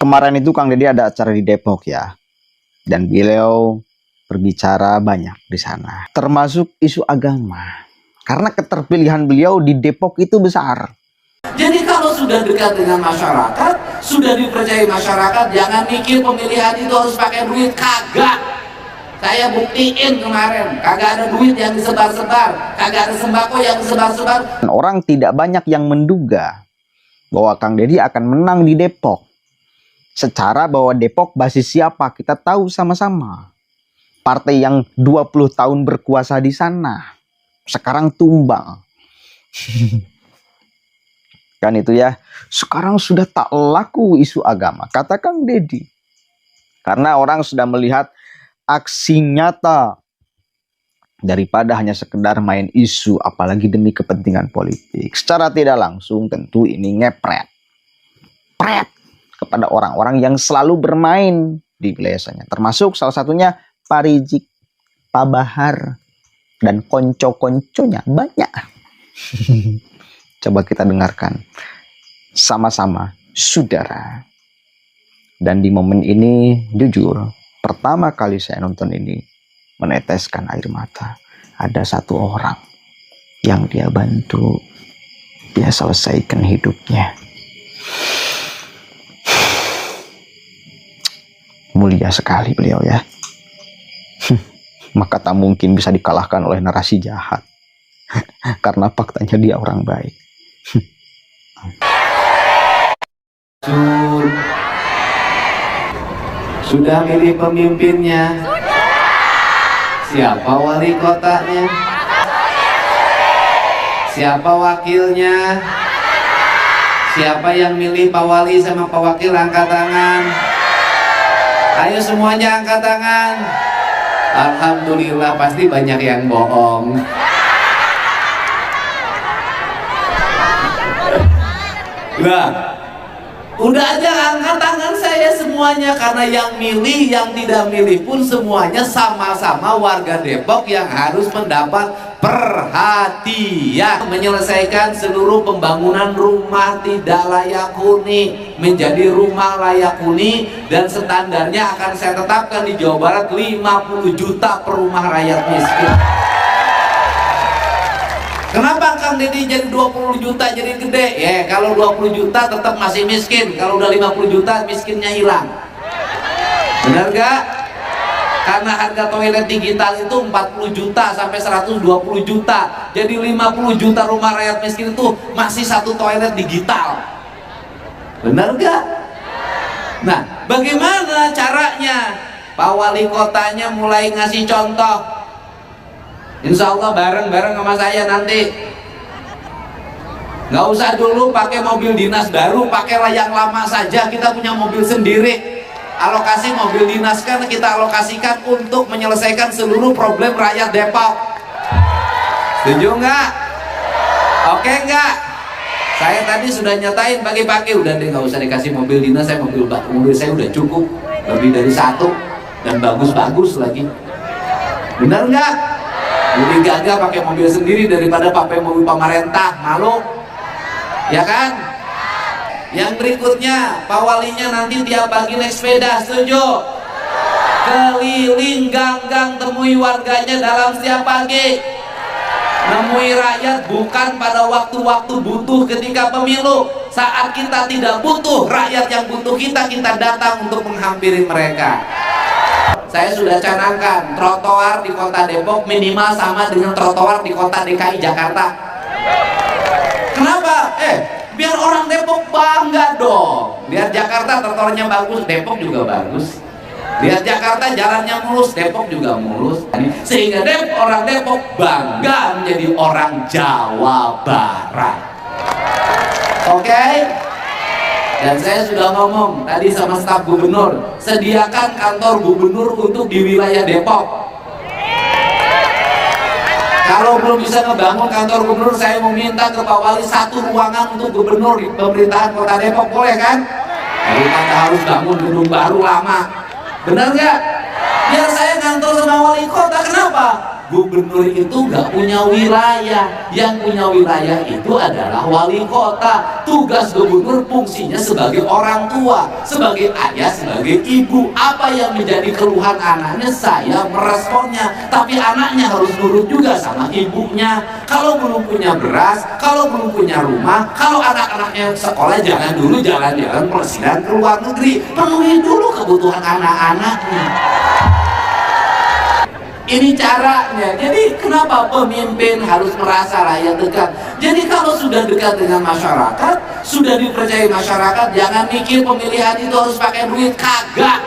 Kemarin itu Kang Deddy ada acara di Depok ya, dan beliau berbicara banyak di sana, termasuk isu agama. Karena keterpilihan beliau di Depok itu besar. Jadi kalau sudah dekat dengan masyarakat, sudah dipercayai masyarakat, jangan mikir pemilihan itu harus pakai duit, kagak. Saya buktiin kemarin, kagak ada duit yang disebar-sebar, kagak ada sembako yang disebar-sebar. Orang tidak banyak yang menduga bahwa Kang Deddy akan menang di Depok. Secara bahwa Depok basis siapa kita tahu sama-sama. Partai yang 20 tahun berkuasa di sana sekarang tumbang. Kan itu ya, sekarang sudah tak laku isu agama, kata Kang Deddy. Karena orang sudah melihat aksi nyata daripada hanya sekedar main isu, apalagi demi kepentingan politik. Secara tidak langsung tentu ini ngepret kepada orang-orang yang selalu bermain di wilayah sana. Termasuk salah satunya Pak Rizik, Pak Bahar, dan konco-konconya banyak. Coba kita dengarkan sama-sama, saudara. Dan di momen ini, jujur, pertama kali saya nonton ini, meneteskan air mata. Ada satu orang yang dia bantu, dia selesaikan hidupnya. Mulia sekali beliau ya. Maka tak mungkin bisa dikalahkan oleh narasi jahat. Karena faktanya dia orang baik. Sudah milih pemimpinnya? Siapa wali kotanya? Siapa wakilnya? Siapa yang milih Pak Wali sama Pak Wakil? Angkat tangan. Ayo semuanya angkat tangan. Alhamdulillah, pasti banyak yang bohong. Nah, udah aja angkat tangan saya semuanya, karena yang milih, yang tidak milih pun semuanya sama-sama warga Depok yang harus mendapat perhatian. Menyelesaikan seluruh pembangunan rumah tidak layak huni menjadi rumah layak huni, dan standarnya akan saya tetapkan di Jawa Barat 50 juta per rumah rakyat miskin. Kenapa Kang Deddy jadi 20 juta jadi gede? Ya, kalau 20 juta tetap masih miskin. Kalau udah 50 juta miskinnya hilang. Benar gak? Karena harga toilet digital itu 40 juta sampai 120 juta. Jadi 50 juta rumah rakyat miskin itu masih satu toilet digital. Benar gak? Nah, bagaimana caranya? Pak Wali Kotanya mulai ngasih contoh. Insya Allah bareng-bareng sama saya nanti. Nggak usah dulu pakai mobil dinas baru, pakailah yang lama saja. Kita punya mobil sendiri. Alokasi mobil dinas kan kita alokasikan untuk menyelesaikan seluruh problem rakyat Depok. Setuju nggak? Oke nggak? Saya tadi sudah nyatain pagi-pagi, udah deh nggak usah dikasih mobil dinas, saya mobil saya udah cukup, lebih dari satu dan bagus-bagus lagi. Benar nggak? Lebih gagah pakai mobil sendiri daripada pakai mobil pemerintah, malu, ya kan? Yang berikutnya, Pak Walinya nanti tiap pagi naik sepeda, setuju? Keliling gang-gang, temui warganya dalam setiap pagi. Nemui rakyat bukan pada waktu-waktu butuh ketika pemilu. Saat kita tidak butuh, rakyat yang butuh kita datang untuk menghampiri mereka. Saya sudah canangkan trotoar di kota Depok minimal sama dengan trotoar di kota DKI Jakarta. Kenapa? Biar orang Depok bangga dong. Lihat Jakarta trotoarnya bagus, Depok juga bagus. Lihat Jakarta jalannya mulus, Depok juga mulus. Sehingga orang Depok bangga menjadi orang Jawa Barat. Oke? Dan saya sudah ngomong tadi sama staf gubernur, sediakan kantor gubernur untuk di wilayah Depok. Kalau belum bisa ngebangun kantor gubernur, saya mau minta ke Pak Wali satu ruangan untuk gubernur di pemerintahan kota Depok, boleh kan? Daripada harus bangun gedung baru lama. Benar nggak? Biar saya ngantor sama wali kota, kenapa? gubernur itu nggak punya wilayah. Yang punya wilayah itu adalah wali kota. Tugas gubernur fungsinya sebagai orang tua, sebagai ayah, sebagai ibu. Apa yang menjadi keluhan anaknya, saya meresponnya. Tapi anaknya harus nurut juga sama ibunya. Kalau belum punya beras, kalau belum punya rumah, kalau anak-anaknya sekolah, jangan dulu jalan-jalan presiden ke luar negeri. Penuhi dulu kebutuhan anak-anaknya. Ini caranya. Jadi kenapa pemimpin harus merasa rakyat dekat? Jadi kalau sudah dekat dengan masyarakat, sudah dipercaya masyarakat, jangan mikir pemilihan itu harus pakai duit. Kagak.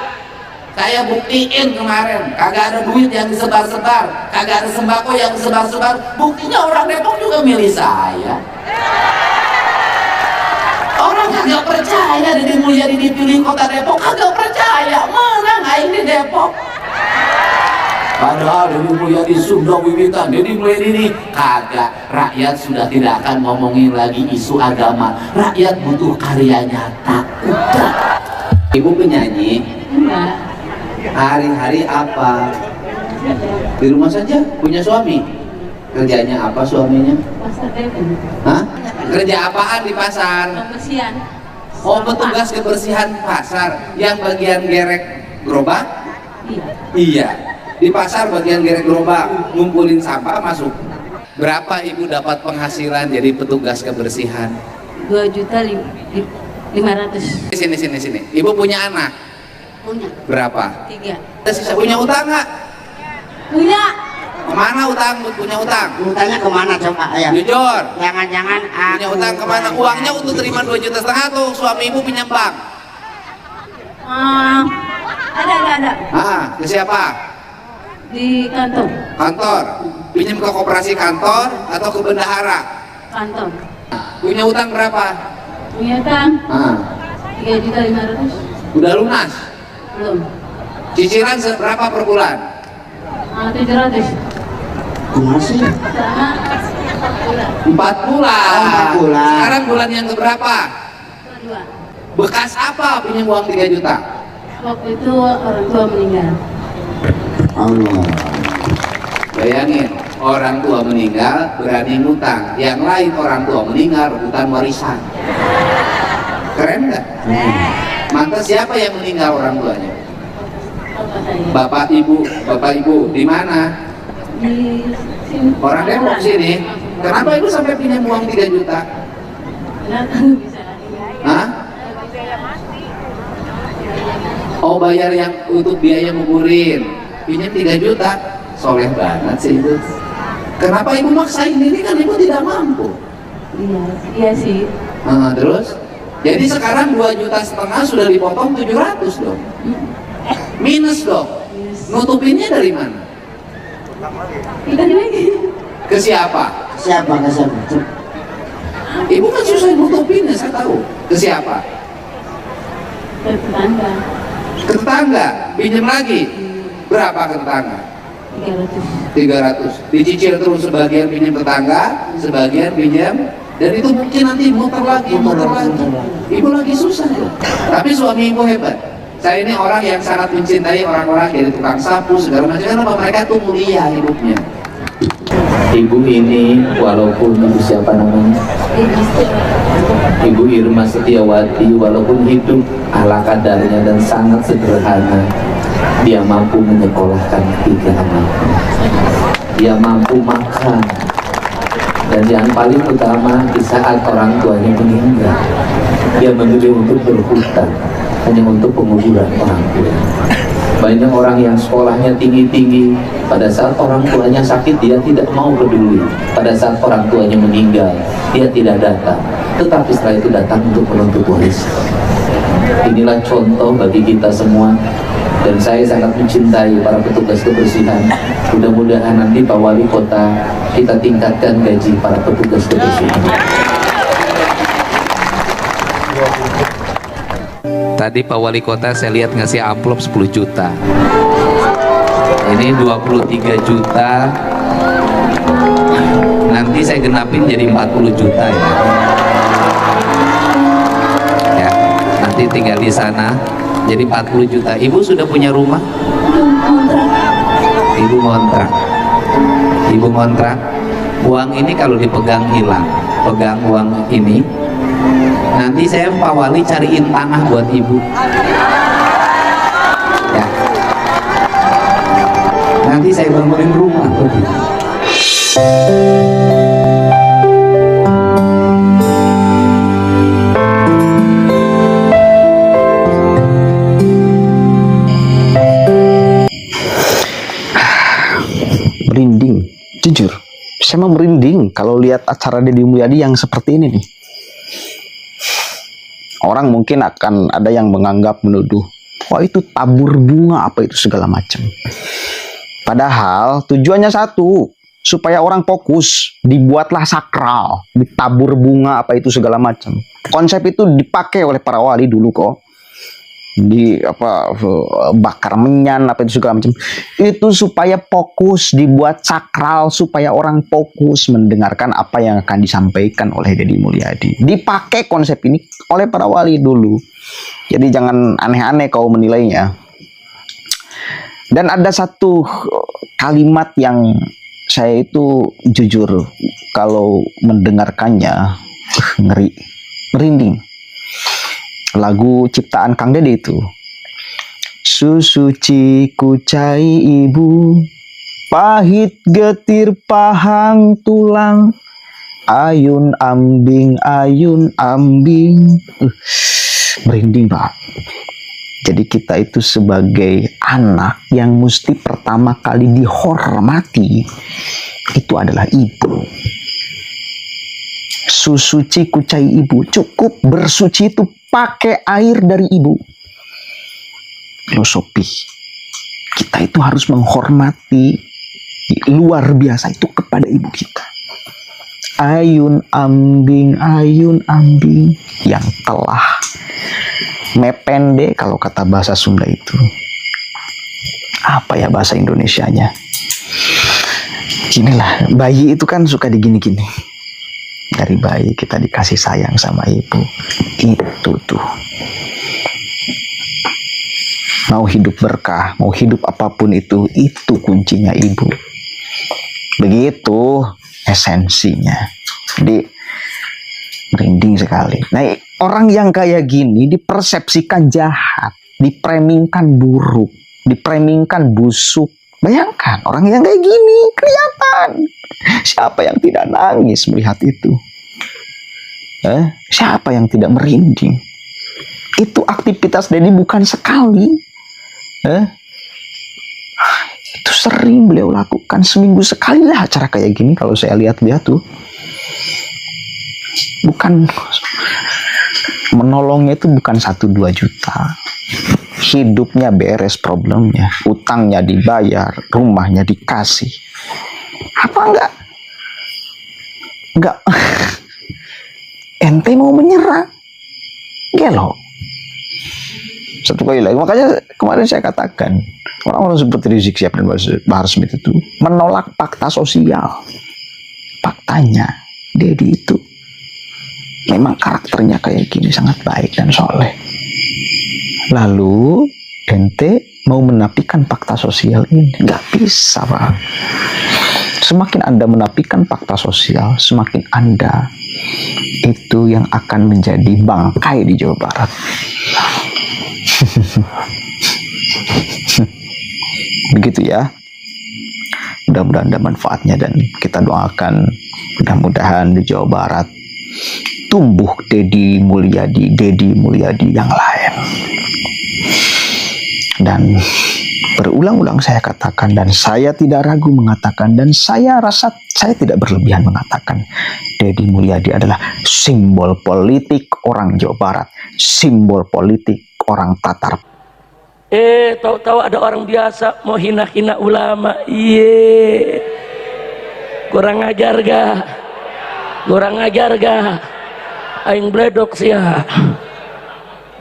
Saya buktiin kemarin, kagak ada duit yang disebar-sebar, kagak ada sembako yang disebar-sebar. Buktinya orang Depok juga milih saya. Orang kagak percaya Deddy Mulyadi dipilih kota Depok, kagak percaya. Menang aing di Depok. Padahal Deddy Mulyadi sudah wiwitan, Deddy Mulyadi ini kagak. Rakyat sudah tidak akan ngomongin lagi isu agama. Rakyat butuh karya nyata. Udah. Ibu penyanyi? Enggak. Hari-hari apa? Di rumah saja? Punya suami? Kerjanya apa suaminya? Pasar Depok. Hah? Kerja apaan di pasar? Kebersihan. Oh, petugas kebersihan pasar. Yang bagian gerek gerobak? Iya. Iya. Di pasar bagian gerek gerobak, ngumpulin sampah masuk. Berapa ibu dapat penghasilan jadi petugas kebersihan? 2.500.000. Sini. Ibu punya anak? Punya. Berapa? 3. Sisa punya utang nggak? Punya. Kemana utang? Punya utang? Utangnya kemana coba? Ayo. Jujur. Jangan-jangan Punya utang kemana? Uangnya untuk terima 2,5 juta tuh suami ibu pinjam bank. Ada. Ke siapa? Di kantor. Kantor. Pinjam ke koperasi kantor atau ke bendahara? Kantor. Punya utang berapa? Punya utang Ah, 3.500.000. udah lunas? Belum. Cicilan seberapa per bulan? 700. gimana sih? Sama 4 bulan. 4 bulan. Oh, 4 bulan. Sekarang bulan yang keberapa? Kedua. Bekas apa pinjam uang 3 juta? Waktu itu orang tua meninggal. Allah. Bayangin, orang tua meninggal berani ngutang. Yang lain orang tua meninggal rebutan warisan. Keren nggak? Mantas siapa yang meninggal orang tuanya? Bapak saya. Bapak ibu di mana? Di sini. Orang Depok sini. Kenapa ibu sampai pinjam uang 3 juta? Kenapa bisa? Hah? Oh, bayar yang untuk biaya nguburin. Pinjam 3 juta. Soleh banget sih ibu. Kenapa ibu maksain diri, kan ibu tidak mampu? Iya sih. Terus? Jadi sekarang 2,5 juta sudah dipotong 700 dong. Minus dong. Nutupinnya dari mana? Kita lagi. Ke siapa? Siapa? Ibu kan susah nutupinnya, saya tahu. Ke siapa? Ke tetangga. Ke tetangga. Pinjam lagi. Berapa ke tetangga? 300. 300. Dicicil terus, sebagian pinjam tetangga, sebagian pinjam, dan itu mungkin nanti muter lagi. Ibu lagi susah ya. Tapi suami ibu hebat. Saya ini orang yang sangat mencintai orang-orang jadi tukang sapu segala macam, karena mereka tuh mulia hidupnya. Ibu ini walaupun siapa namanya? Ibu Irma Setiawati, walaupun hidup ala kadarnya dan sangat sederhana, dia mampu menyekolahkan 3 anaknya. Dia mampu makan. Dan yang paling utama, di saat orang tuanya meninggal, dia memilih untuk berhutang hanya untuk penguburan orang tua. Banyak orang yang sekolahnya tinggi-tinggi, pada saat orang tuanya sakit dia tidak mau peduli, pada saat orang tuanya meninggal dia tidak datang, tetapi setelah itu datang untuk menuntut warisan. Inilah contoh bagi kita semua, dan saya sangat mencintai para petugas kebersihan. Mudah-mudahan nanti Pak Wali Kota kita tingkatkan gaji para petugas kebersihan. Tadi Pak Wali Kota saya lihat ngasih amplop 10 juta. Ini 23 juta. Nanti saya genapin jadi 40 juta ya. Ya, nanti tinggal di sana jadi 40 juta. Ibu sudah punya rumah? Ibu ngontrak. ibu ngontrak, uang ini kalau dipegang hilang, pegang uang ini, nanti saya Pak Wali cariin tanah buat ibu ya, nanti saya bangunin rumah buat ibu. Merinding, jujur saya mau merinding kalau lihat acara Deddy Mulyadi yang seperti ini nih. Orang mungkin akan ada yang menganggap, menuduh, wah itu tabur bunga apa itu segala macam. Padahal tujuannya satu, supaya orang fokus, dibuatlah sakral, ditabur bunga apa itu segala macam. Konsep itu dipakai oleh para wali dulu kok. Di bakar menyan apa itu segala macam, itu supaya fokus, dibuat sakral supaya orang fokus mendengarkan apa yang akan disampaikan oleh Deddy Mulyadi. Dipakai konsep ini oleh para wali dulu, jadi jangan aneh-aneh kau menilainya. Dan ada satu kalimat yang saya itu jujur kalau mendengarkannya ngeri, merinding. Lagu ciptaan Kang Dede itu, susuci kucai ibu, pahit getir pahang tulang, ayun ambing merinding Pak. Jadi kita itu sebagai anak yang mesti pertama kali dihormati itu adalah ibu. Susuci kucai ibu, cukup bersuci itu pakai air dari ibu. Filosofi kita itu harus menghormati luar biasa itu kepada ibu kita. Ayun ambing yang telah mepende kalau kata bahasa Sunda itu. Apa ya bahasa Indonesianya? Ginilah, bayi itu kan suka digini-gini. Dari bayi kita dikasih sayang sama ibu. Itu tuh. Mau hidup berkah, mau hidup apapun itu kuncinya ibu. Begitu esensinya. Jadi merinding sekali. Nah, orang yang kayak gini dipersepsikan jahat, dipremingkan buruk, dipremingkan busuk. Bayangkan orang yang kayak gini kelihatan. Siapa yang tidak nangis melihat itu? Siapa yang tidak merinding? Itu aktivitas Deddy bukan sekali. Itu sering beliau lakukan, seminggu sekali lah acara kayak gini kalau saya lihat-lihat tuh. Bukan menolongnya itu bukan 1-2 juta. Hidupnya beres problemnya, utangnya dibayar, rumahnya dikasih. Apa enggak ente mau menyerah? Gelo. Satu kali lagi, makanya kemarin saya katakan orang-orang seperti Rizik Syihab dan Bahar Smith itu menolak fakta sosial. Faktanya Deddy itu memang karakternya kayak gini, sangat baik dan soleh. Lalu ente mau menafikan fakta sosial ini? Nggak bisa Pak. Semakin Anda menafikan fakta sosial, semakin Anda itu yang akan menjadi bangkai di Jawa Barat. Begitu ya. Mudah-mudahan ada manfaatnya dan kita doakan mudah-mudahan di Jawa Barat tumbuh Deddy Mulyadi yang lain. Dan berulang-ulang saya katakan dan saya tidak ragu mengatakan dan saya rasa saya tidak berlebihan mengatakan Deddy Mulyadi adalah simbol politik orang Jawa Barat, simbol politik orang Tatar. Tahu-tahu ada orang biasa mau hina-hina ulama. Iye. Kurang ajar ga? Kurang ajar ga? Aing bledok sia.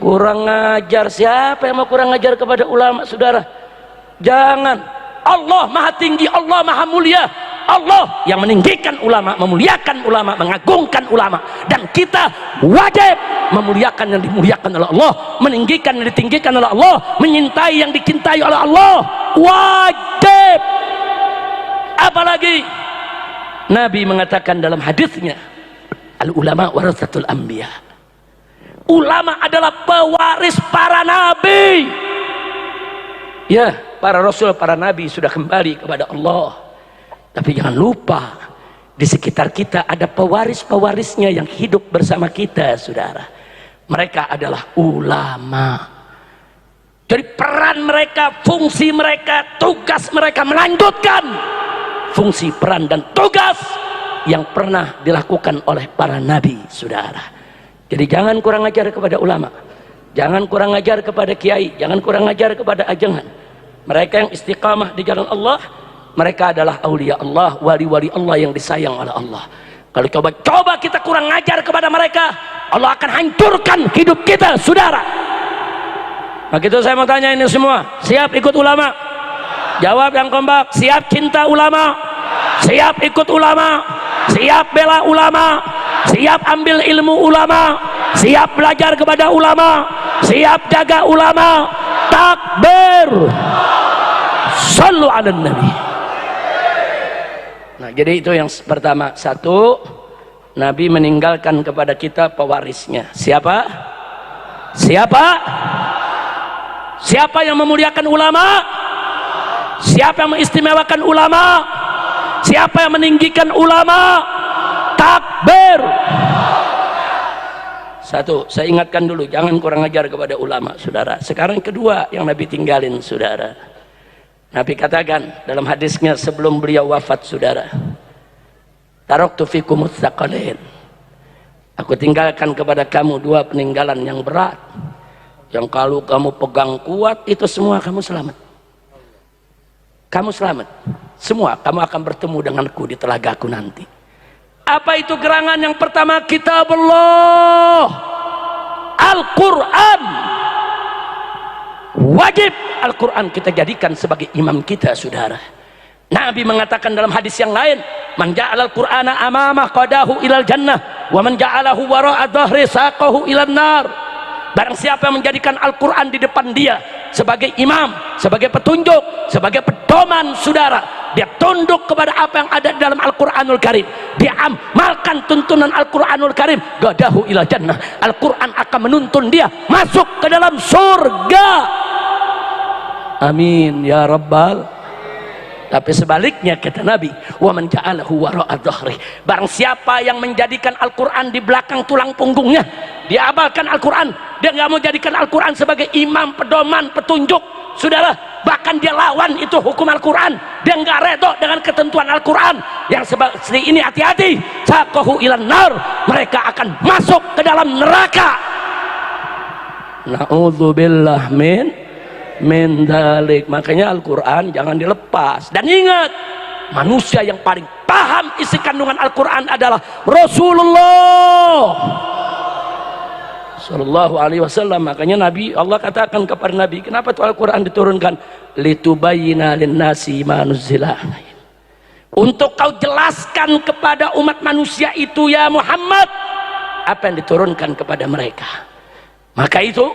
Kurang ajar. Siapa yang mau kurang ajar kepada ulama, saudara? Jangan. Allah maha tinggi, Allah maha mulia. Allah yang meninggikan ulama, memuliakan ulama, mengagungkan ulama, dan kita wajib memuliakan yang dimuliakan oleh Allah, meninggikan yang ditinggikan oleh Allah, menyintai yang dicintai oleh Allah. Wajib. Apalagi Nabi mengatakan dalam hadisnya, al ulama warasatul anbiya. Ulama adalah pewaris para nabi. Ya, para rasul, para nabi sudah kembali kepada Allah. Tapi jangan lupa, di sekitar kita ada pewaris-pewarisnya yang hidup bersama kita, saudara. Mereka adalah ulama. Jadi peran mereka, fungsi mereka, tugas mereka melanjutkan fungsi, peran, dan tugas yang pernah dilakukan oleh para nabi, saudara. Jadi jangan kurang ajar kepada ulama, jangan kurang ajar kepada kiai, jangan kurang ajar kepada ajengan. Mereka yang istiqamah di jalan Allah, mereka adalah aulia Allah, wali-wali Allah yang disayang oleh Allah. Kalau coba kita kurang ajar kepada mereka, Allah akan hancurkan hidup kita, saudara. Maka itu saya mau tanya ini semua, siap ikut ulama? Jawab yang kompak, siap cinta ulama? Siap ikut ulama? Siap bela ulama? Siap ambil ilmu ulama? Siap belajar kepada ulama? Siap jaga ulama? Takbir! Sallu ala nabi. Nah, jadi itu yang pertama. Satu, Nabi meninggalkan kepada kita pewarisnya. Siapa? Siapa? Siapa yang memuliakan ulama? Siapa yang mengistimewakan ulama? Siapa yang meninggikan ulama? Takbir. Satu, saya ingatkan dulu, jangan kurang ajar kepada ulama, saudara. Sekarang kedua yang Nabi tinggalin, saudara. Nabi katakan dalam hadisnya sebelum beliau wafat, saudara, taraktu fikumus tsaqalain. Aku tinggalkan kepada kamu dua peninggalan yang berat, yang kalau kamu pegang kuat itu semua kamu selamat. Kamu selamat. Semua kamu akan bertemu denganku di telagaku nanti. Apa itu gerangan yang pertama? Kitab Allah, Al-Quran. Wajib Al-Quran kita jadikan sebagai imam kita, saudara. Nabi mengatakan dalam hadis yang lain, man ja'alal Qur'ana amamah qadahu ilal jannah, wa man ja'alahu wara'a dhahri saqahu ilan nar. Barang siapa yang menjadikan Al-Quran di depan dia sebagai imam, sebagai petunjuk, sebagai pedoman, saudara, dia tunduk kepada apa yang ada di dalam Al-Quranul Karim, dia amalkan tuntunan Al-Quranul Karim, qadahu ilal jannah. Al-Quran akan menuntun dia masuk ke dalam surga. Amin ya rabbal. Tapi sebaliknya kata Nabi, wa man ja'alahu wara'a dhahri. Barang siapa yang menjadikan Al-Quran di belakang tulang punggungnya, dia amalkan Al-Quran, dia nggak mau jadikan Al-Quran sebagai imam, pedoman, petunjuk, saudara, bahkan dia lawan itu hukum Al-Quran, dia nggak redho dengan ketentuan Al-Quran yang seperti ini, hati-hati, saqahu ilan nar, mereka akan masuk ke dalam neraka. Na'udzubillah min dalik. Makanya Al-Quran jangan dilepas. Dan ingat, manusia yang paling paham isi kandungan Al-Quran adalah Rasulullah Sallallahu Alaihi Wasallam. Makanya Nabi, Allah katakan kepada Nabi, kenapa tuh Al-Quran diturunkan? Litubayyina linnasi ma nuzzila, untuk kau jelaskan kepada umat manusia itu ya Muhammad apa yang diturunkan kepada mereka. Maka itu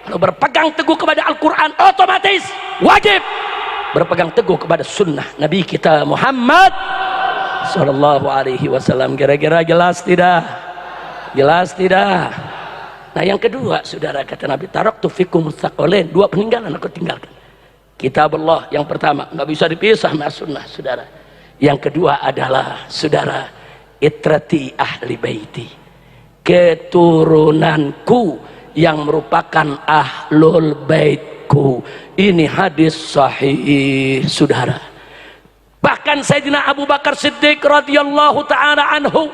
kalau berpegang teguh kepada Al-Quran, otomatis wajib berpegang teguh kepada sunnah Nabi kita Muhammad Sallallahu Alaihi Wasallam. Kira-kira jelas tidak? Jelas tidak? Nah yang kedua, saudara, kata Nabi, taraktu fikumus tsaqalain, dua peninggalan aku tinggalkan. Kitab Allah yang pertama, nggak bisa dipisah sama sunnah, saudara. Yang kedua adalah, saudara, itrati ahli baiti, keturunanku yang merupakan ahlul baitku. Ini hadis sahih, saudara. Bahkan Sayyidina Abu Bakar Siddiq radhiyallahu ta'ala anhu,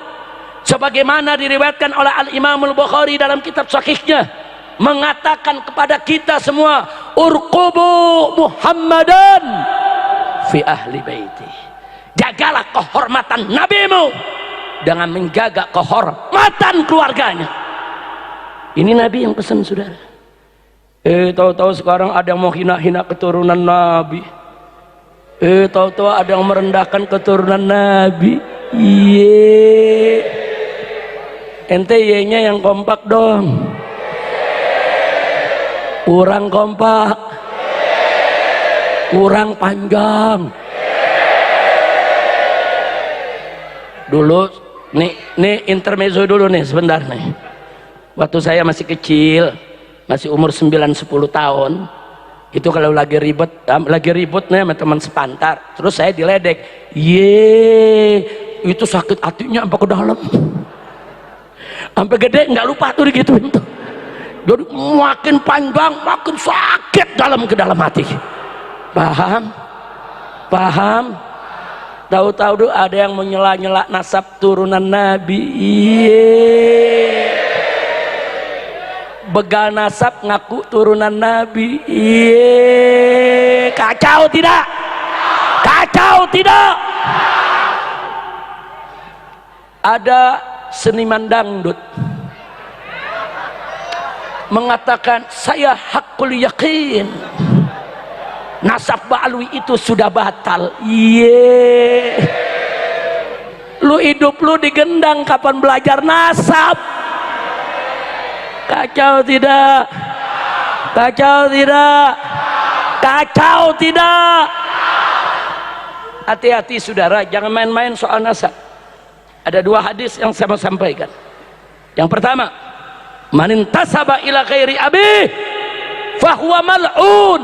sebagaimana diriwayatkan oleh Al-Imam Al-Bukhari dalam kitab sahihnya, mengatakan kepada kita semua, urqubu Muhammadan fi ahli baiti. Jagalah kehormatan nabimu dengan menjaga kehormatan keluarganya. Ini Nabi yang pesan, saudara. Tahu-tahu sekarang ada yang mau hina-hina keturunan Nabi. Tahu-tahu ada yang merendahkan keturunan Nabi. Iye. Ente ye-nya yang kompak dong. Kurang kompak. Kurang panjang. Dulu nih intermezzo dulu nih sebentar nih. Waktu saya masih kecil, masih umur 9-10 tahun, itu kalau lagi ribut nih sama teman sepantar, terus saya diledek, itu sakit hatinya sampai ke dalam, sampai gede nggak lupa tuh digituin tuh. Jadi makin panjang makin sakit ke dalam hati. Paham? Tahu-tahu tuh ada yang menyela-nyela nasab turunan Nabi. Begal nasab ngaku turunan Nabi. Kacau tidak? Ada seniman dangdut mengatakan, saya hakul yakin nasab Ba'alwi itu sudah batal. Lu hidup lu digendang, kapan belajar nasab? Kacau tidak? Hati-hati saudara, jangan main-main soal nasab. Ada 2 hadis yang saya mau sampaikan. Yang pertama, man intasaba ila ghairi abi fahuwa mal'un.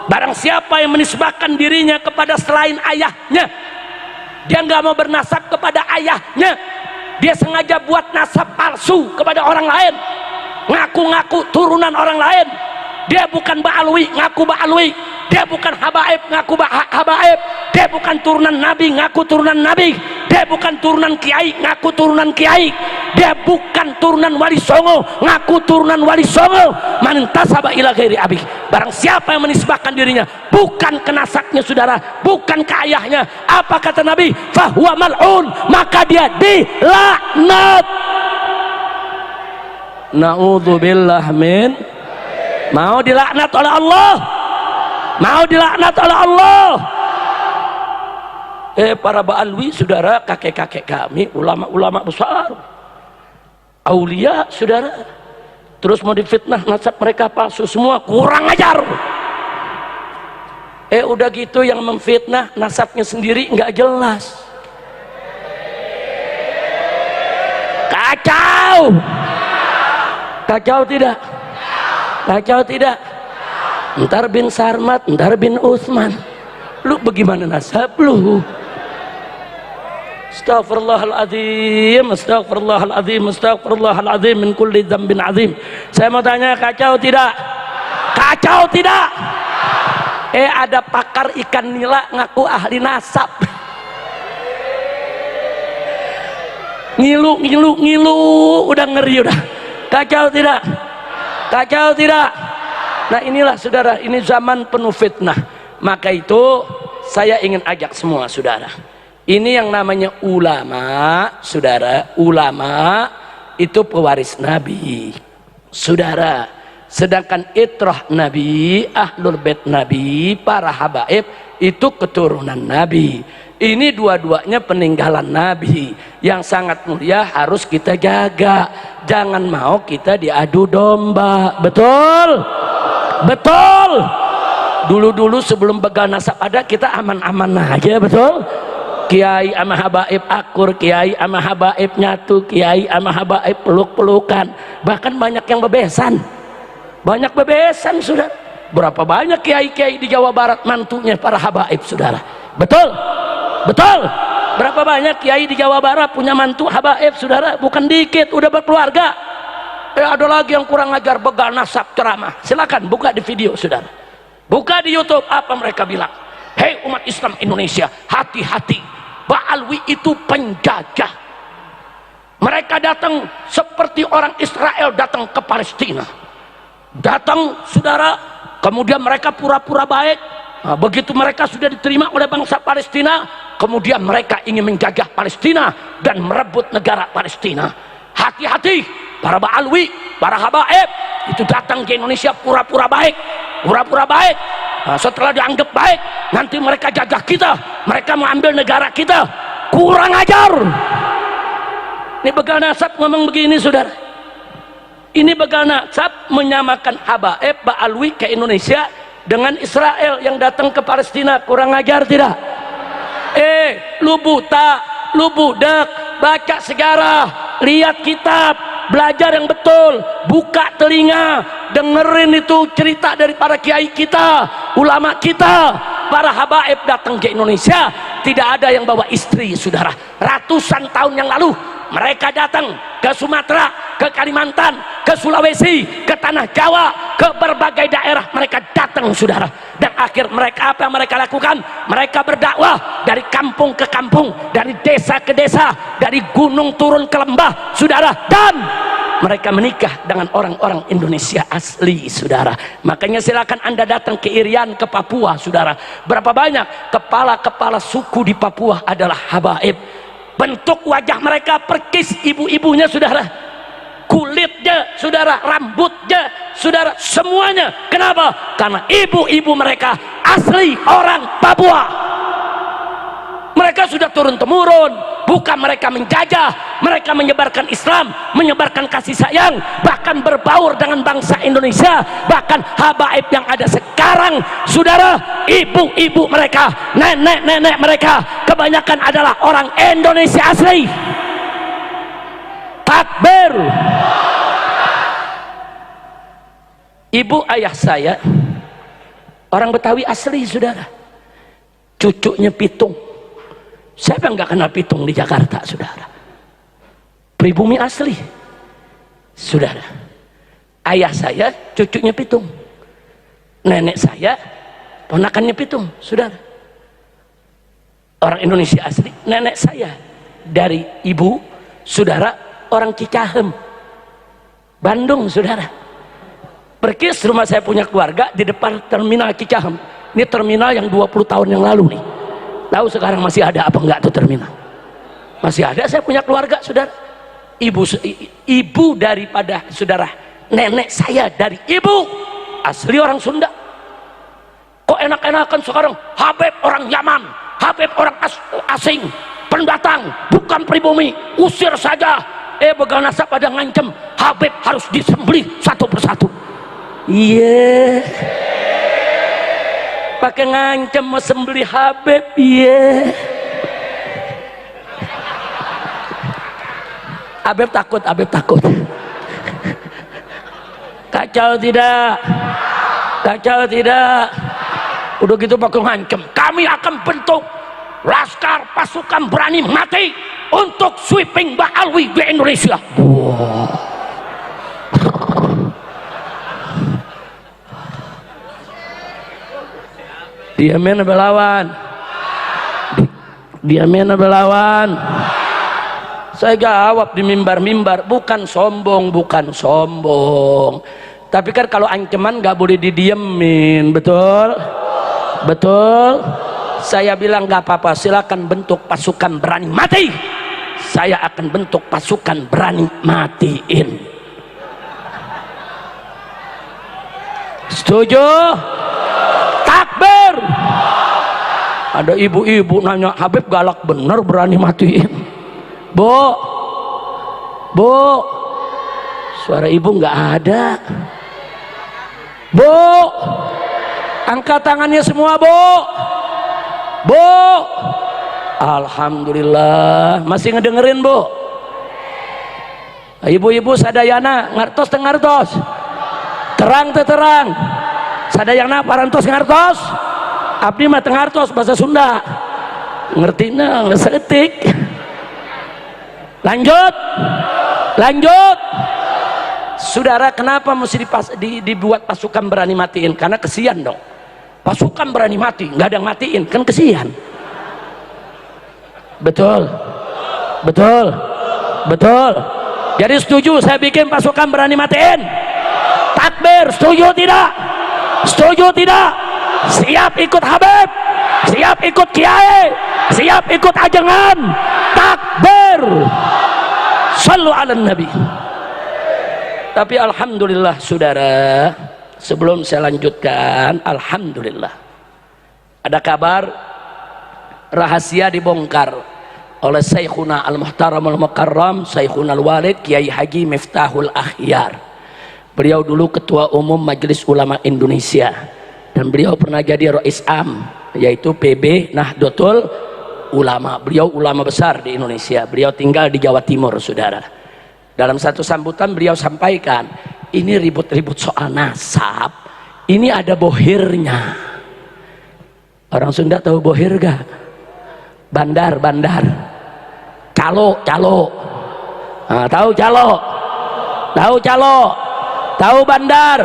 Barang siapa yang menisbahkan dirinya kepada selain ayahnya, dia nggak mau bernasab kepada ayahnya, dia sengaja buat nasab palsu kepada orang lain, ngaku-ngaku turunan orang lain, dia bukan Ba'alwi ngaku Ba'alwi, dia bukan Habaib ngaku Habaib, dia bukan turunan Nabi ngaku turunan Nabi, dia bukan turunan Kiai ngaku turunan Kiai, dia bukan turunan Wali Songo ngaku turunan Wali Songo. Man intasaba ila ghairi abi, barang siapa yang menisbahkan dirinya bukan ke nasabnya saudara, bukan ke ayahnya, apa kata Nabi? Fahuwa mal'un, maka dia dilaknat. Na'udzubillah min. Mau dilaknat oleh Allah? Para Ba'alwi saudara, kakek-kakek kami, ulama-ulama besar, aulia saudara, terus mau difitnah nasab mereka palsu semua, kurang ajar. Udah gitu yang memfitnah nasabnya sendiri nggak jelas. Kacau tidak? Ntar bin Sarmat, ntar bin Utsman, lu bagaimana nasab lu? Astagfirullahaladzim min kulli dzambin azim. Saya mau tanya, kacau tidak? Ada pakar ikan nila ngaku ahli nasab. Ngilu, udah ngeri udah. Kacau tidak? Nah inilah saudara, ini zaman penuh fitnah. Maka itu saya ingin ajak semua saudara, ini yang namanya ulama saudara, ulama itu pewaris Nabi saudara, sedangkan itrah Nabi, ahlul bait Nabi, para habaib itu keturunan Nabi. Ini dua-duanya peninggalan Nabi yang sangat mulia, harus kita jaga. Jangan mau kita diadu domba. Betul? Dulu-dulu sebelum begal nasab ada, kita aman-aman aja, betul? Kiai ama habaib akur, kiai ama habaib nyatu, kiai ama habaib peluk-pelukan. Bahkan banyak yang bebesan. Saudara. Berapa banyak kiai-kiai di Jawa Barat mantunya para habaib saudara. Betul? Berapa banyak kiai di Jawa Barat punya mantu habaib saudara? Bukan dikit, udah berkeluarga. Ada lagi yang kurang ajar, begal nasab ceramah. Silakan buka di video saudara, buka di YouTube, apa mereka bilang? Hei umat Islam Indonesia, hati-hati, Ba'alwi itu penjajah. Mereka datang seperti orang Israel datang ke Palestina. Datang saudara, kemudian mereka pura-pura baik. Nah, begitu mereka sudah diterima oleh bangsa Palestina, kemudian mereka ingin menjajah Palestina dan merebut negara Palestina. Hati-hati, para Ba'alwi, para habaib itu datang ke Indonesia pura-pura baik. Nah, setelah dianggap baik, nanti mereka jajah kita, mereka mau ambil negara kita. Kurang ajar. Ini begal nasab ngomong begini saudara. Ini begal nasab menyamakan habaib Ba'alwi ke Indonesia dengan Israel yang datang ke Palestina. Kurang ajar tidak? Lu buta, lu budak, baca sejarah, lihat kitab, belajar yang betul, buka telinga, dengerin itu cerita dari para kiai kita, ulama kita. Para habaib datang ke Indonesia, tidak ada yang bawa istri, saudara. Ratusan tahun yang lalu mereka datang ke Sumatera, ke Kalimantan, ke Sulawesi, ke tanah Jawa, ke berbagai daerah mereka datang, saudara. Dan akhir mereka apa yang mereka lakukan? Mereka berdakwah dari kampung ke kampung, dari desa ke desa, dari gunung turun ke lembah, saudara. Dan mereka menikah dengan orang-orang Indonesia asli, saudara. Makanya silakan Anda datang ke Irian, ke Papua, saudara. Berapa banyak kepala-kepala suku di Papua adalah habaib. Bentuk wajah mereka perkis ibu-ibunya, saudara. Kulitnya, saudara, rambutnya, saudara, semuanya. Kenapa? Karena ibu-ibu mereka asli orang Papua. Mereka sudah turun-temurun, bukan mereka menjajah, mereka menyebarkan Islam, menyebarkan kasih sayang, bahkan berbaur dengan bangsa Indonesia. Bahkan habaib yang ada sekarang, saudara, ibu-ibu mereka, nenek-nenek mereka, kebanyakan adalah orang Indonesia asli. Takbir. Ibu ayah saya orang Betawi asli, saudara. Cucunya pitung. Siapa yang gak kenal pitung di Jakarta, saudara? Pribumi asli, saudara. Ayah saya cucunya pitung, nenek saya ponakannya pitung, saudara. Orang Indonesia asli. Nenek saya dari ibu, saudara, orang Cicahem, Bandung, saudara. Perkis rumah saya punya keluarga di depan terminal Cicahem. Ini terminal yang 20 tahun yang lalu nih. Tahu sekarang masih ada apa enggak tuh terminal? Masih ada. Saya punya keluarga, saudara. Ibu daripada saudara, nenek saya dari ibu asli orang Sunda. Kok enak-enakan sekarang Habib orang Yaman, Habib orang asing, pendatang, bukan pribumi, usir saja. Begal nasab pada ngancem Habib harus disembelih satu persatu. Iya, pakai ngancem mau sembelih Habib. Iya, Habib takut, Habib takut. Kacau tidak? Kacau tidak? Udah gitu pakai ngancem, kami akan bentuk laskar pasukan berani mati untuk sweeping Ba'alwi di Indonesia. Wow. Diamin belawan, diamin belawan. Saya jawab di mimbar-mimbar, bukan sombong, bukan sombong. Tapi kan kalau ancaman nggak boleh didiemin, betul? Betul? Saya bilang nggak apa-apa, silakan bentuk pasukan berani mati. Saya akan bentuk pasukan berani matiin. Setuju? Takbir. Ada ibu-ibu nanya, Habib galak bener berani matiin. Bu, bu, suara ibu nggak ada. Bu, angkat tangannya semua, bu. Bu, alhamdulillah masih ngedengerin, bu. Ibu-ibu sadayana ngartos tengartos, terang terang. Sadayana parantos ngartos, abdi mah tengartos bahasa Sunda. Ngertina nggak seetik. Lanjut, lanjut. Saudara, kenapa mesti dibuat pasukan berani matiin? Karena kesian dong. Pasukan berani mati, nggak ada yang matiin, kan kesian. Betul, betul, betul. Jadi setuju saya bikin pasukan berani matiin? Takbir, setuju tidak? Setuju tidak? Siap ikut Habib? Siap ikut Kiai? Siap ikut ajengan? Takbir. Sallu ala Nabi. Tapi alhamdulillah, saudara, sebelum saya lanjutkan, alhamdulillah ada kabar rahasia dibongkar oleh Syekhuna Al-Muhtaram Al-Mukarram, Syekhuna Al-Walid Kiai Haji Miftahul Akhyar. Beliau dulu ketua umum Majelis Ulama Indonesia dan beliau pernah jadi Rais Am, yaitu PB Nahdlatul ulama. Beliau ulama besar di Indonesia. Beliau tinggal di Jawa Timur, saudara. Dalam satu sambutan beliau sampaikan, ini ribut-ribut soal nasab, ini ada bohirnya. Orang Sunda tahu bohir gak? Bandar. Calo. Nah, tahu calo? Tahu bandar?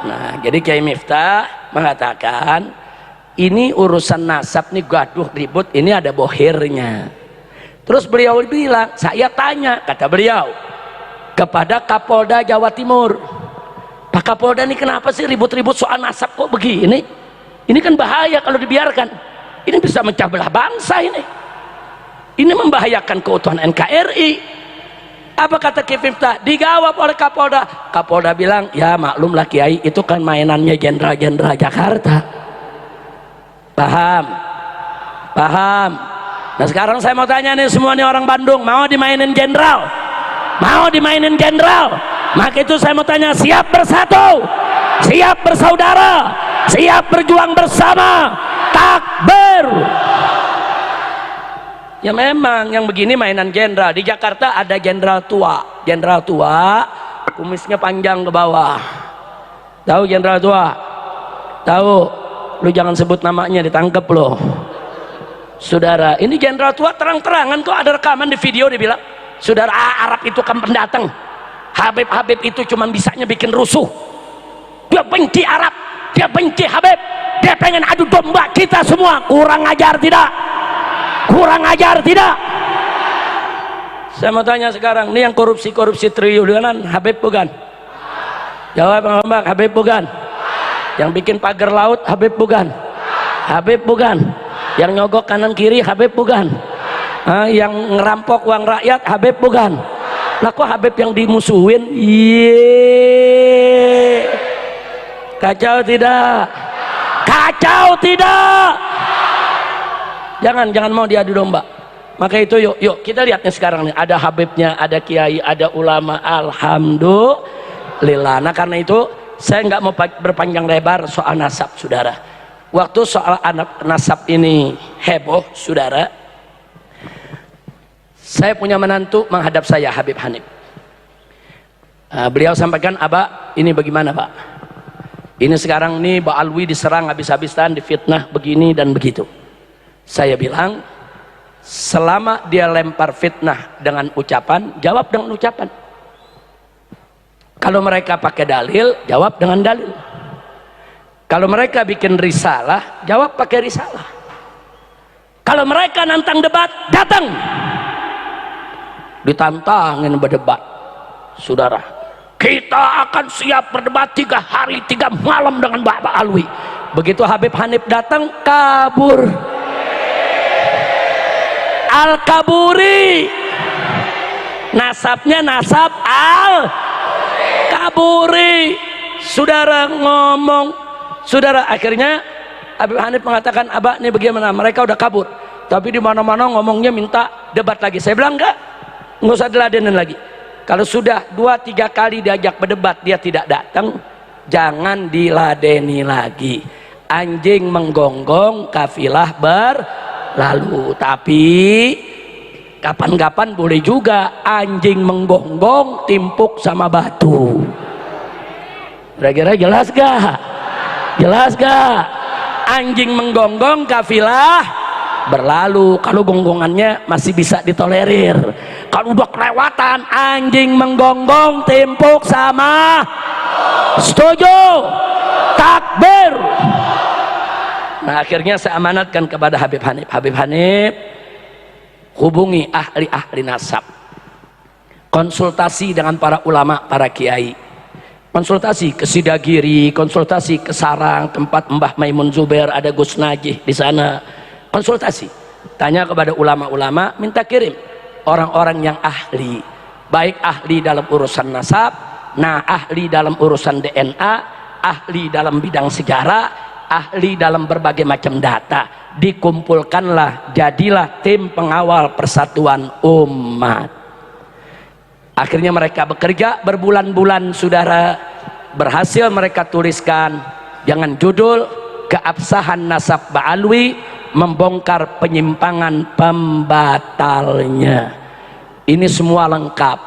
Nah, jadi Kiai Miftah mengatakan, ini urusan nasab nih gaduh ribut, ini ada bohirnya. Terus beliau bilang, saya tanya, kata beliau, kepada Kapolda Jawa Timur, Pak Kapolda ini kenapa sih ribut-ribut soal nasab kok begini? Ini kan bahaya kalau dibiarkan. Ini bisa mecah belah bangsa ini. Ini membahayakan keutuhan NKRI. Apa kata Kiai Miftah? Dijawab oleh Kapolda. Kapolda bilang, ya maklumlah Kiai, itu kan mainannya jenderal-jenderal Jakarta. Paham? Nah sekarang saya mau tanya nih, semua nih orang Bandung, mau dimainin jenderal? Maka itu saya mau tanya, siap bersatu, siap bersaudara, siap berjuang bersama, takbir. Ya memang yang begini mainan jenderal. Di Jakarta ada jenderal tua, kumisnya panjang ke bawah. Tahu jenderal tua? Tahu? Lu jangan sebut namanya, ditangkap loh. Saudara, ini jenderal tua terang-terangan kok, ada rekaman di video, dia bilang, saudara, Arab itu kan pendatang, Habib itu cuma bisanya bikin rusuh, dia benci Arab, dia benci Habib, dia pengen adu domba kita semua. Kurang ajar tidak? Saya mau tanya sekarang, ini yang korupsi triliunan Habib bukan? Jawab Bang, Habib bukan? Yang bikin pagar laut Habib bukan? Yang nyogok kanan kiri Habib bukan? Yang ngerampok uang rakyat Habib bukan? Lah kok Habib yang dimusuhin? Kacau tidak? Jangan mau diadu domba. Maka itu yuk kita lihat nih sekarang nih, ada Habibnya, ada kiai, ada ulama, alhamdulillah. Nah karena itu saya nggak mau berpanjang lebar soal nasab, saudara. Waktu soal anak nasab ini heboh, saudara, saya punya menantu menghadap saya, Habib Hanif. Beliau sampaikan, Abah ini bagaimana Pak? Ini sekarang nih Pak Alwi diserang habis-habisan, difitnah begini dan begitu. Saya bilang, selama dia lempar fitnah dengan ucapan, jawab dengan ucapan. Kalau mereka pakai dalil, jawab dengan dalil. Kalau mereka bikin risalah, jawab pakai risalah. Kalau mereka nantang debat, datang. Ditantangin berdebat. Saudara, kita akan siap berdebat 3 hari 3 malam dengan Bapak Alwi. Begitu Habib Hanif datang, kabur. Al-Kaburi, nasabnya nasab Al-Kaburi. Saudara ngomong, saudara, akhirnya Habib Hanif mengatakan, Abah ini bagaimana? Mereka udah kabur, tapi di mana-mana ngomongnya minta debat lagi. Saya bilang nggak usah diladenin lagi. Kalau sudah 2-3 kali diajak berdebat dia tidak datang, jangan diladeni lagi. Anjing menggonggong, kafilah berlalu. Tapi kapan-kapan boleh juga anjing menggonggong, timpuk sama batu. Kira-kira jelas gak? Anjing menggonggong, kafilah berlalu. Kalau gonggongannya masih bisa ditolerir. Kalau udah kelewatan, anjing menggonggong, timpuk sama, setuju, takbir. Nah akhirnya saya amanatkan kepada Habib Hanif. Habib Hanif, hubungi ahli-ahli nasab, konsultasi dengan para ulama, para kiai, konsultasi ke Sidagiri, konsultasi ke Sarang, tempat Mbah Maimun Zubair, ada Gus Najih di sana. Konsultasi, tanya kepada ulama-ulama, minta kirim orang-orang yang ahli, baik ahli dalam urusan nasab, ahli dalam urusan DNA, ahli dalam bidang sejarah, ahli dalam berbagai macam data. Dikumpulkanlah, jadilah tim pengawal persatuan umat. Akhirnya mereka bekerja berbulan-bulan, saudara. Berhasil mereka tuliskan, jangan judul keabsahan nasab Ba'alwi, membongkar penyimpangan pembatalnya. Ini semua lengkap.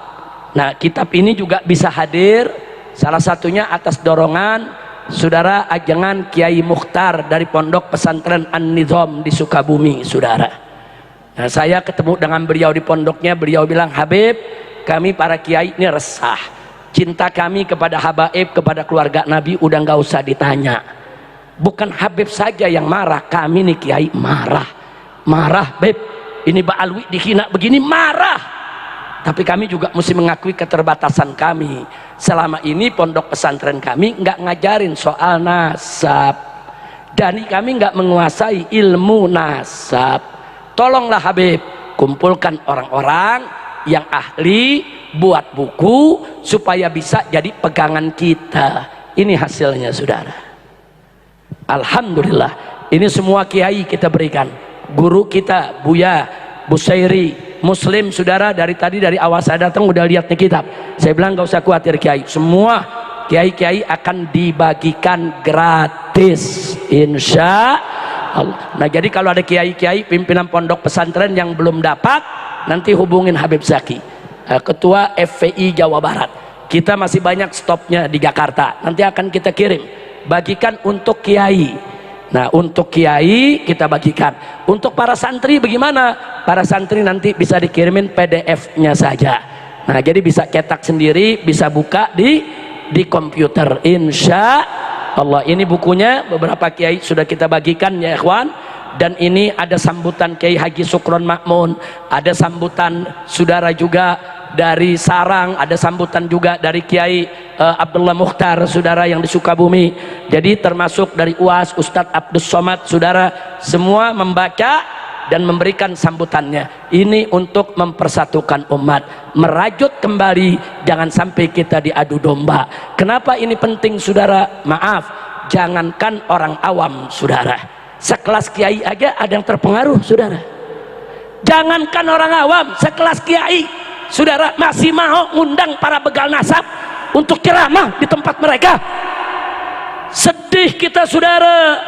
Nah, kitab ini juga bisa hadir salah satunya atas dorongan saudara ajangan Kiai Mukhtar dari Pondok Pesantren An-Nizam di Sukabumi, saudara. Nah, saya ketemu dengan beliau di pondoknya, beliau bilang, Habib, kami para kiai ini resah, cinta kami kepada habaib, kepada keluarga Nabi udah nggak usah ditanya. Bukan Habib saja yang marah, kami nih kiai marah, Beb, ini Mbak Alwi dihina begini, marah. Tapi kami juga mesti mengakui keterbatasan kami. Selama ini pondok pesantren kami nggak ngajarin soal nasab, dan kami nggak menguasai ilmu nasab. Tolonglah Habib, kumpulkan orang-orang yang ahli, buat buku supaya bisa jadi pegangan kita. Ini hasilnya, saudara. Alhamdulillah, ini semua kiai kita berikan. Guru kita Buya Busairi Muslim, saudara, dari tadi dari awal saya datang udah lihat nih kitab. Saya bilang gak usah khawatir kiai, semua kiai-kiai akan dibagikan gratis, insya Allah. Nah, jadi kalau ada kiai-kiai pimpinan pondok pesantren yang belum dapat, nanti hubungin Habib Zaki, ketua FPI Jawa Barat. Kita masih banyak stopnya di Jakarta, nanti akan kita kirim, bagikan untuk kiai. Nah, untuk kiai kita bagikan. Untuk para santri bagaimana? Para santri nanti bisa dikirimin PDF-nya saja. Nah, jadi bisa cetak sendiri, bisa buka di komputer, insya Allah. Ini bukunya, beberapa kiai sudah kita bagikan ya ikhwan. Dan ini ada sambutan Kiai Haji Sukron Makmun, ada sambutan saudara juga dari Sarang, ada sambutan juga dari Kiai Abdullah Mukhtar, saudara yang di Sukabumi. Jadi termasuk dari UAS Ustadz Abdus Somad, saudara, semua membaca dan memberikan sambutannya. Ini untuk mempersatukan umat, merajut kembali, jangan sampai kita diadu domba. Kenapa ini penting, saudara? Maaf, jangankan orang awam, saudara, sekelas kiai aja ada yang terpengaruh, saudara. Jangankan orang awam, sekelas kiai, saudara, masih mau ngundang para begal nasab untuk ceramah di tempat mereka. Sedih kita, saudara.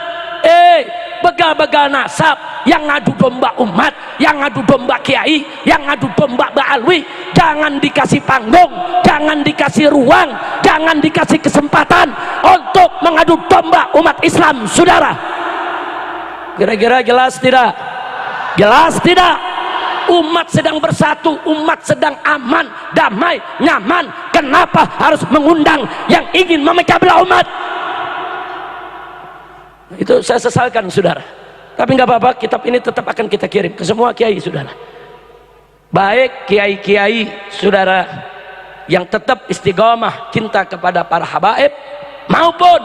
Begal-begal nasab yang ngadu domba umat, yang ngadu domba kiai, yang ngadu domba Mbak Alwi, jangan dikasih panggung, jangan dikasih ruang, jangan dikasih kesempatan untuk mengadu domba umat Islam, saudara. Kira-kira jelas tidak? Jelas tidak? Umat sedang bersatu, umat sedang aman, damai, nyaman. Kenapa harus mengundang yang ingin memecah belah umat? Itu saya sesalkan, saudara. Tapi nggak apa-apa, kitab ini tetap akan kita kirim ke semua kiai, saudara. Baik kiai-kiai, saudara, yang tetap istiqomah cinta kepada para habaib, maupun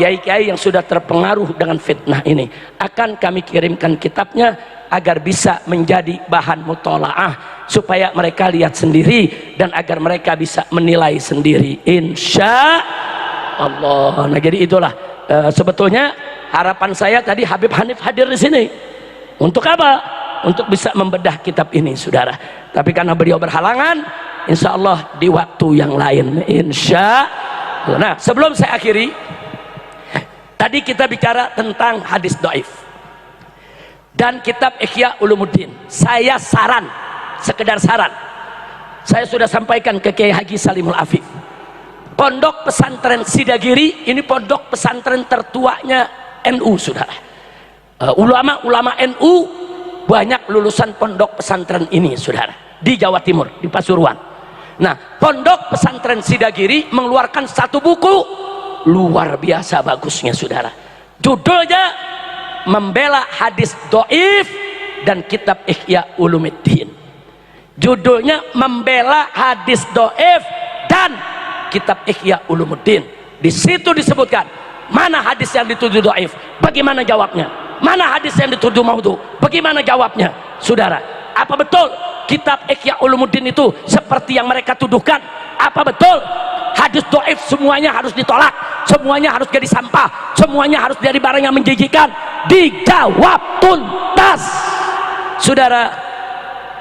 kiai-kiai yang sudah terpengaruh dengan fitnah ini, akan kami kirimkan kitabnya agar bisa menjadi bahan mutolaah, supaya mereka lihat sendiri dan agar mereka bisa menilai sendiri, insya Allah. Nah, jadi itulah sebetulnya harapan saya tadi Habib Hanif hadir di sini. Untuk apa? Untuk bisa membedah kitab ini, saudara. Tapi karena beliau berhalangan, insya Allah di waktu yang lain, insya Allah. Nah, sebelum saya akhiri, tadi kita bicara tentang hadis dhaif dan kitab Ihya Ulumuddin. Saya saran, sekedar saran, saya sudah sampaikan ke Kiai Haji Salimul Afif, pondok pesantren Sidagiri ini pondok pesantren tertuanya NU, saudara. Ulama-ulama NU banyak lulusan pondok pesantren ini, saudara, di Jawa Timur, di Pasuruan. Nah, pondok pesantren Sidagiri mengeluarkan satu buku luar biasa bagusnya, saudara. Judulnya Membela Hadis Dhaif dan kitab Ihya Ulumuddin. Judulnya Membela Hadis Dhaif dan kitab Ihya Ulumuddin. Di situ disebutkan mana hadis yang dituduh dhaif, bagaimana jawabnya. Mana hadis yang dituduh maudhu, bagaimana jawabnya, saudara. Apa betul kitab Ihya Ulumuddin itu seperti yang mereka tuduhkan? Apa betul hadis dhaif semuanya harus ditolak, semuanya harus jadi sampah, semuanya harus jadi barang yang menjijikan? Dijawab tuntas, saudara,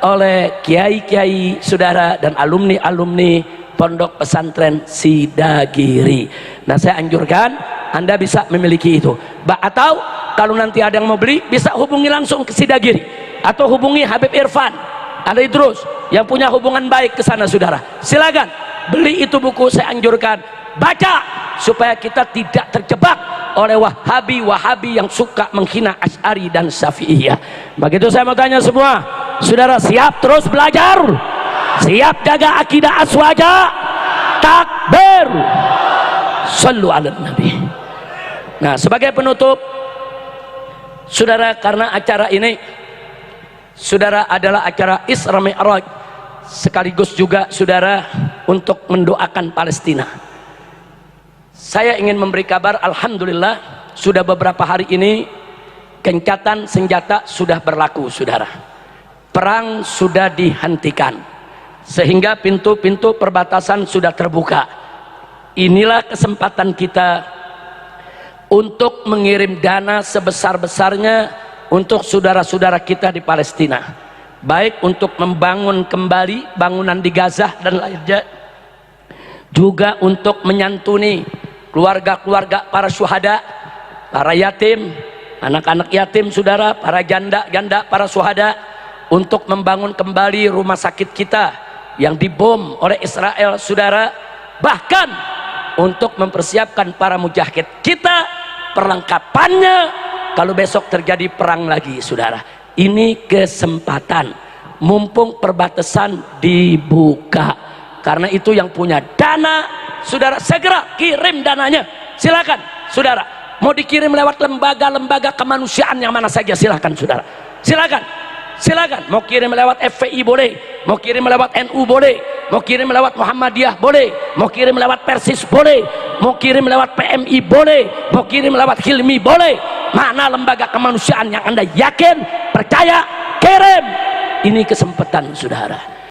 oleh kiai-kiai, saudara, dan alumni-alumni pondok pesantren Sidagiri. Nah, saya anjurkan Anda bisa memiliki itu, atau Kalau nanti ada yang mau beli, bisa hubungi langsung ke Sidagiri atau hubungi Habib Irfan, ada Idrus yang punya hubungan baik ke sana, saudara. Silakan beli itu buku, saya anjurkan baca supaya kita tidak terjebak oleh Wahabi yang suka menghina Asy'ari dan Syafi'iyah. Begitu saya mau tanya semua, saudara siap terus belajar? Siap jaga akidah aswaja? Takbir, sallu ala nabi. Nah, sebagai penutup, saudara, karena acara ini, saudara, adalah acara Isra Mi'raj, sekaligus juga saudara untuk mendoakan Palestina. Saya ingin memberi kabar, alhamdulillah sudah beberapa hari ini gencatan senjata sudah berlaku, saudara. Perang sudah dihentikan, sehingga pintu-pintu perbatasan sudah terbuka. Inilah kesempatan kita untuk mengirim dana sebesar-besarnya untuk saudara-saudara kita di Palestina, baik untuk membangun kembali bangunan di Gaza dan lainnya, juga untuk menyantuni keluarga-keluarga para syuhada, para yatim, anak-anak yatim, saudara, para janda-janda, para syuhada, untuk membangun kembali rumah sakit kita yang dibom oleh Israel, saudara, bahkan untuk mempersiapkan para mujahid kita, perlengkapannya kalau besok terjadi perang lagi, saudara. Ini kesempatan, mumpung perbatasan dibuka. Karena itu yang punya dana, saudara, segera kirim dananya. Silakan, saudara. Mau dikirim lewat lembaga-lembaga kemanusiaan yang mana saja, silakan, saudara. Silakan, silakan. Mau kirim lewat FPI boleh, mau kirim lewat NU boleh, mau kirim lewat Muhammadiyah boleh, mau kirim lewat Persis boleh, mau kirim lewat PMI boleh, mau kirim lewat Hilmi boleh. Mana lembaga kemanusiaan yang Anda yakin, percaya, kirim. Ini kesempatan, saudara.